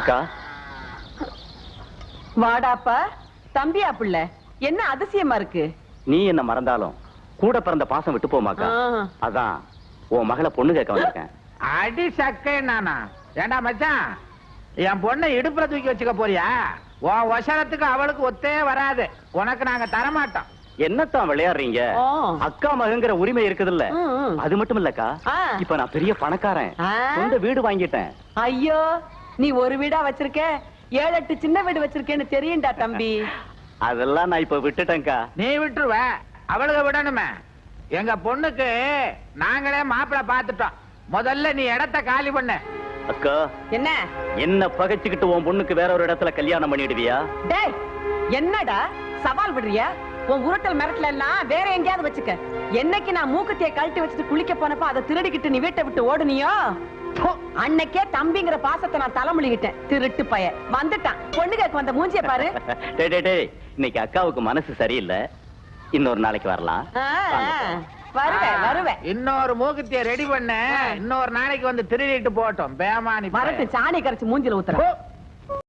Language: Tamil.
அக்கா வாடாப்பா தம்பியா பிள்ளை, என்ன அதிசயமா இருக்கு. நீ என்ன மறந்தாலும் கூட பிறந்த பாசம் விட்டு போமாக்கா. அதான் உன் மகளை பொண்ணு கேட்க வந்திருக்கேன். அடி சக்கை நானா? ஏண்டா மச்சான், என் பொண்ணை இடுப்புல தூக்கி வச்சுக்க போறியா? உன் வசனத்துக்கு அவளுக்கு ஒத்தே வராது. உனக்கு நாங்க தரமாட்டோம். என்னத்தான் விளையாடுறீங்க? அக்கா மகங்கிற உரிமை இருக்குதுல்ல. அது மட்டும் இல்லக்கா, இப்ப நான் பெரிய பணக்காரன், சொந்த வீடு வாங்கிட்டேன். ஐயோ, நீ ஒரு வீடா வச்சிருக்க, 7-8 சின்ன வீடு வச்சிருக்கேன்னு தெரியும்டா தம்பி. அதெல்லாம் நான் இப்ப விட்டுட்டேன்க்கா. நீ விட்டுருவ, அவளுக்கு விடணுமே. எங்க பொண்ணுக்கு நாங்களே மாப்பிள்ளை பாத்துட்டோம். முதல்ல நீ இடத்த காலி பண்ணு. அக்கா, என்ன என்ன பகைச்சுக்கிட்டு உன் பொண்ணுக்கு வேற ஒரு இடத்துல கல்யாணம் பண்ணிடுவியா? டேய், என்னடா சவால் விடுறியா? உன் உருட்டல் மிரட்டல எல்லாம் வேற எங்கேயாவது வச்சுக்க. என்னைக்கு நான் மூக்குத்தியை கழட்டி வச்சுட்டு குளிக்க போனப்ப அதை திருடிக்கிட்டு நீ வீட்டை விட்டு ஓடுனியோ, அன்னைக்கே தம்பிங்கிற பாசத்தை நான் தலைமுழுகிட்டேன். திருட்டு பைய வந்துட்டான். பொண்ணு கேட்க வந்த மூஞ்சிய பாரு. இன்னைக்கு அக்காவுக்கு மனசு சரியில்லை, இன்னொரு நாளைக்கு வரலாம். வருவேன். இன்னொரு மூக்குத்திய ரெடி பண்ண, இன்னொரு நாளைக்கு வந்து திருடிட்டு போட்டோம். பேமானி வரட்டு சாணி கரைச்சு மூஞ்சில ஊத்துற.